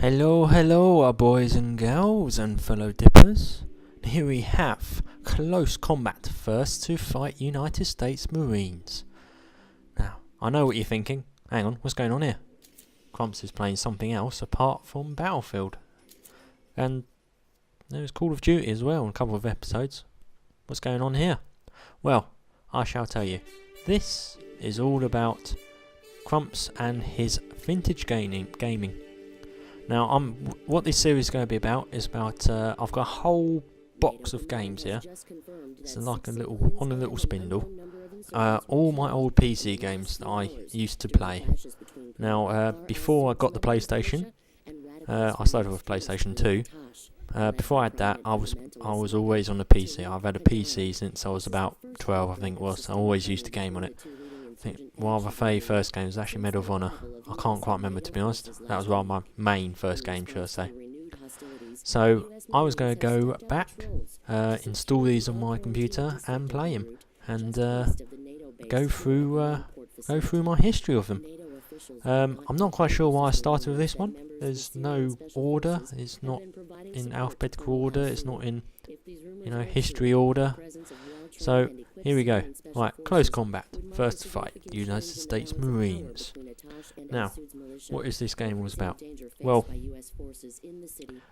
Hello, hello, our boys and girls and fellow dippers. Here we have close combat first to fight United States Marines. Now, I know what you're thinking. Hang on, what's going on here? Crumps is playing something else apart from Battlefield. And there was Call of Duty as well in a couple of episodes. What's going on here? Well, I shall tell you. This is all about Crumps and his vintage gaming. Now, what this series is going to be about is about I've got a whole box of games here. It's like a little spindle. All my old PC games that I used to play. Now, before I got the PlayStation, I started with PlayStation 2. Before I had that, I was always on the PC. I've had a PC since I was about 12, I think it was. I always used to game on it. I think one of my favourite first games was actually Medal of Honor. I can't quite remember, to be honest. That was one of my main first game, should I say. So I was going to go back, install these on my computer and play them, and go through my history of them. I'm not quite sure why I started with this one. There's no order. It's not in alphabetical order. It's not in history order. So here we go. Right, close combat. First fight, United States Marines. Now, what is this game all about? Well,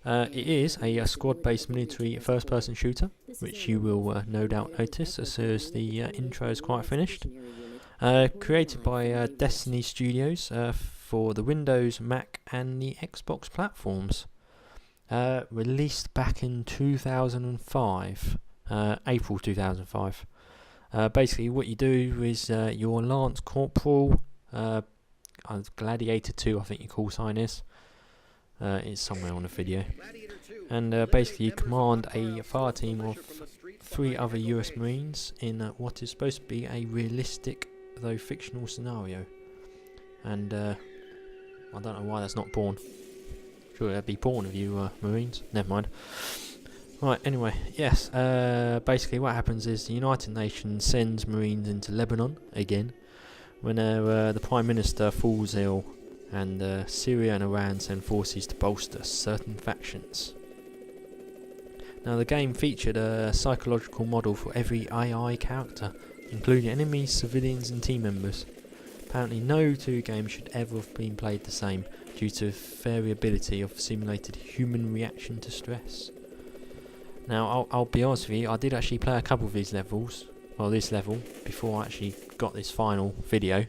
it is a squad-based military first-person shooter, which you will no doubt notice as soon as the intro is quite finished. Created by Destiny Studios for the Windows, Mac and the Xbox platforms. Released back in 2005, April 2005. Basically what you do is you're Lance Corporal, Gladiator 2 I think your call sign is. It's somewhere on the video. And basically you command a fire team of 3 other US Marines in what is supposed to be a realistic though fictional scenario. And I don't know why that's not porn. Sure that'd be porn of you Marines. Never mind. Right, anyway, yes, basically what happens is the United Nations sends Marines into Lebanon again when the Prime Minister falls ill, and Syria and Iran send forces to bolster certain factions. Now the game featured a psychological model for every AI character, including enemies, civilians and team members. Apparently no two games should ever have been played the same due to variability of simulated human reaction to stress. Now, I'll be honest with you, I did actually play a couple of these levels, well this level, before I actually got this final video.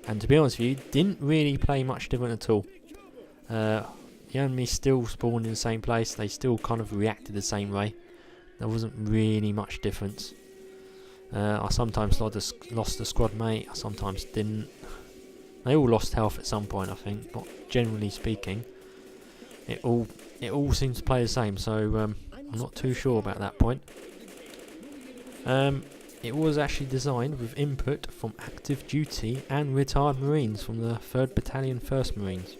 And to be honest with you, didn't really play much different at all. The enemies still spawned in the same place, they still kind of reacted the same way. There wasn't really much difference. I sometimes lost a squad mate, I sometimes didn't. They all lost health at some point I think, but generally speaking, it all seems to play the same, so I'm not too sure about that point. It was actually designed with input from active duty and retired Marines from the 3rd Battalion 1st Marines,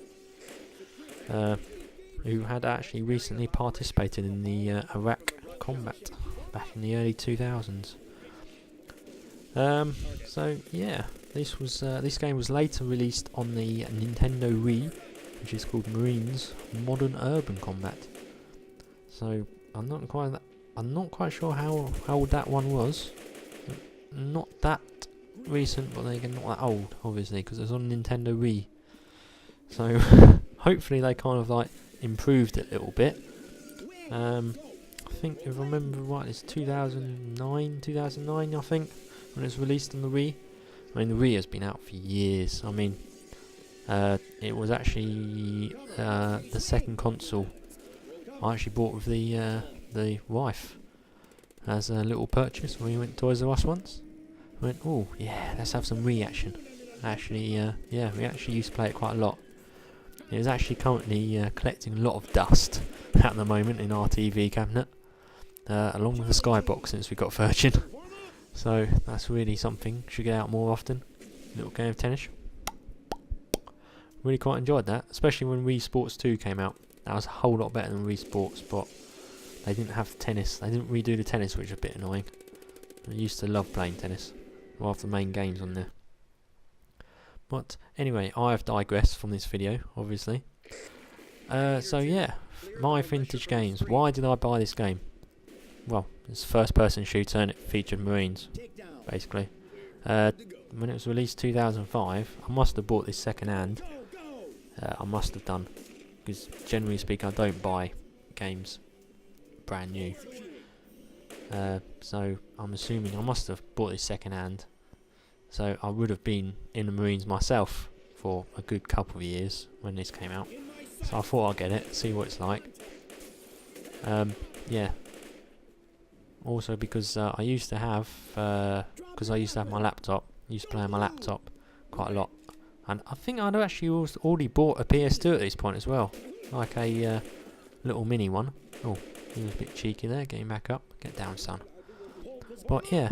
who had actually recently participated in the Iraq combat back in the early 2000s. So yeah, this game was later released on the Nintendo Wii, which is called Marines Modern Urban Combat. So I'm not quite sure how old that one was. Not that recent, but then again not that old, obviously, because it was on Nintendo Wii. So hopefully they kind of like improved it a little bit. I think if I remember right, it's 2009 I think, when it was released on the Wii. I mean the Wii has been out for years. I mean it was actually the second console I actually bought with the wife as a little purchase when we went to Toys R Us once. I went, oh yeah, let's have some Wii action. Actually, yeah, we actually used to play it quite a lot. It is actually currently collecting a lot of dust at the moment in our TV cabinet, along with the Skybox since we got Virgin. So that's really something. Should get out more often. Little game of tennis. Really quite enjoyed that, especially when Wii Sports 2 came out. That was a whole lot better than Wii Sports, but they didn't have tennis. They didn't redo the tennis, which is a bit annoying. I used to love playing tennis, one of the main games on there. But anyway, I have digressed from this video, obviously. So yeah, my vintage games. Why did I buy this game? Well, it's a first-person shooter and it featured Marines, basically. When it was released 2005, I must have bought this second-hand. I must have done, because generally speaking, I don't buy games brand new. So I'm assuming I must have bought this second-hand. So I would have been in the Marines myself for a good couple of years when this came out. So I thought I'd get it, see what it's like. Yeah. Also because I used to have my laptop. I used to play on my laptop quite a lot. And I think I'd actually already bought a PS2 at this point as well. Like a little mini one. Oh, he was a bit cheeky there, getting back up. Get down, son. But yeah,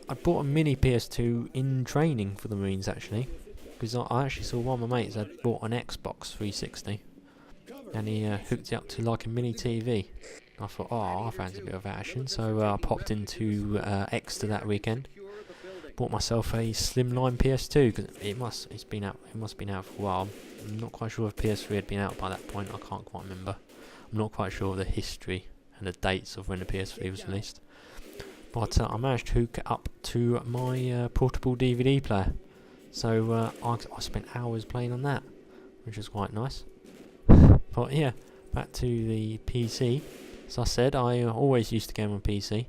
I bought a mini PS2 in training for the Marines actually. Because I actually saw one of my mates had bought an Xbox 360. And he hooked it up to like a mini TV. I thought, oh, I fancy a bit of action. So I popped into Exeter that weekend. Bought myself a slimline PS2 because it must have been out for a while. I'm not quite sure if PS3 had been out by that point. I can't quite remember. I'm not quite sure of the history and the dates of when the PS3 was released. But I managed to hook it up to my portable DVD player. So I spent hours playing on that, which was quite nice. But yeah, back to the PC. So I said I always used to game on PC.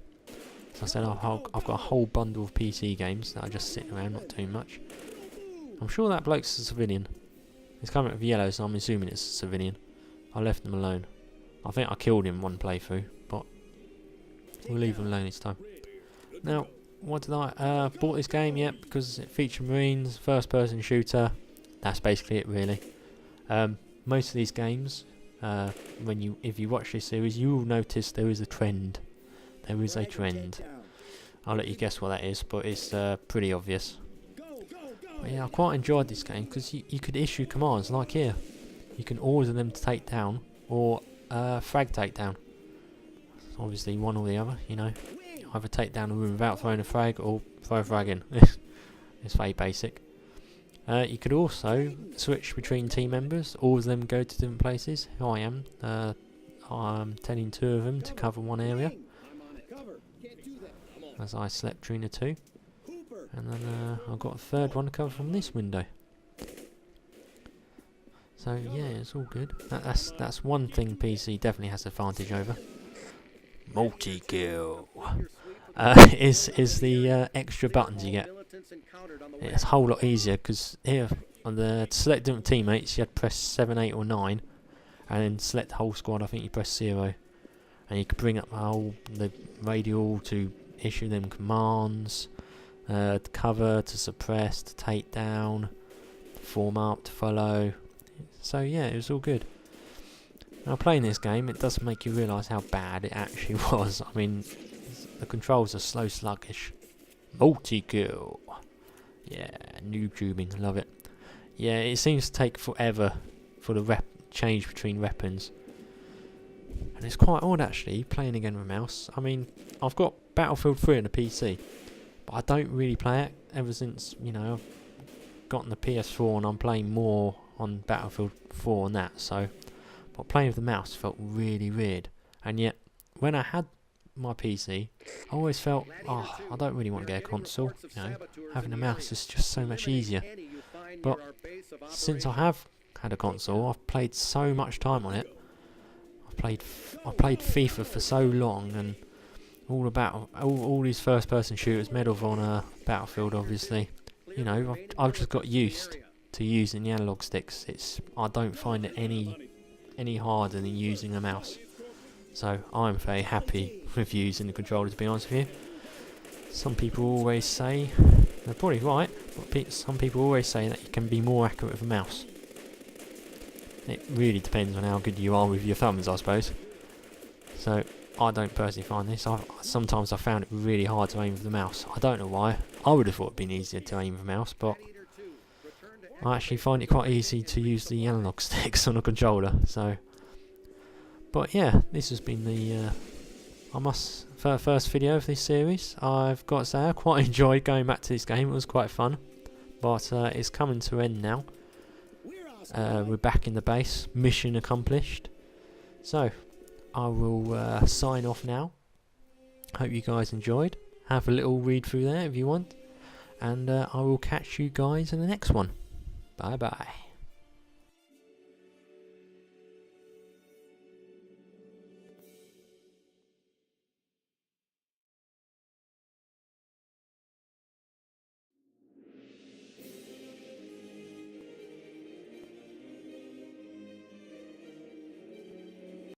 So I said I've got a whole bundle of PC games that are just sitting around, not doing much. I'm sure that bloke's a civilian. He's coming up with yellow, so I'm assuming it's a civilian. I left him alone. I think I killed him one playthrough, but we'll leave him alone this time. Now, what did I bought this game? Yep, because it featured Marines, first-person shooter. That's basically it, really. Most of these games, if you watch this series, you will notice there is a trend. There is a trend. I'll let you guess what that is, but it's pretty obvious. But yeah, I quite enjoyed this game because you could issue commands like here. You can order them to take down or frag takedown. Obviously, one or the other. You know, either take down a room without throwing a frag or throw a frag in. It's very basic. You could also switch between team members. All of them go to different places. Here I am. I'm telling two of them to cover one area. As I slept between the two. And then I've got a third one to cover from this window. So yeah, it's all good. That's one thing PC definitely has advantage over. Multi-kill. Is the extra buttons you get. It's a whole lot easier because here on the to select different teammates you had to press 7, 8 or 9 and then select the whole squad I think you press 0 and you can bring up the radial to issue them commands, to cover, to suppress, to take down, to form up, to follow. So yeah, it was all good. Now playing this game it does make you realise how bad it actually was. I mean the controls are slow sluggish. Multi-kill. Yeah, noob tubing, love it. Yeah, it seems to take forever for the change between weapons. And it's quite odd actually, playing again with a mouse. I mean, I've got Battlefield 3 on the PC, but I don't really play it ever since, you know, I've gotten the PS4 and I'm playing more on Battlefield 4 and that, so... But playing with the mouse felt really weird. And yet, when I had my PC, I always felt, oh, I don't really want to get a console, you know, having a mouse is just so much easier. But since I have had a console, I've played so much time on it. I played FIFA for so long, and all these first-person shooters, Medal of Honor, Battlefield, obviously. You know, I've just got used to using the analog sticks. I don't find it any harder than using a mouse. So I'm very happy with using the controller, to be honest with you. Some people always say, they're probably right, but some people always say that you can be more accurate with a mouse. It really depends on how good you are with your thumbs, I suppose. So I don't personally find this. Sometimes I found it really hard to aim with the mouse. I don't know why. I would have thought it'd been easier to aim with a mouse, but I actually find it quite easy to use the analog sticks on a controller. So, but yeah, this has been the first video of this series. I've got to say I quite enjoyed going back to this game. It was quite fun, but it's coming to an end now. we're back in the base. Mission accomplished. So, I will sign off now. Hope you guys enjoyed. Have a little read through there if you want. And I will catch you guys in the next one. Bye bye.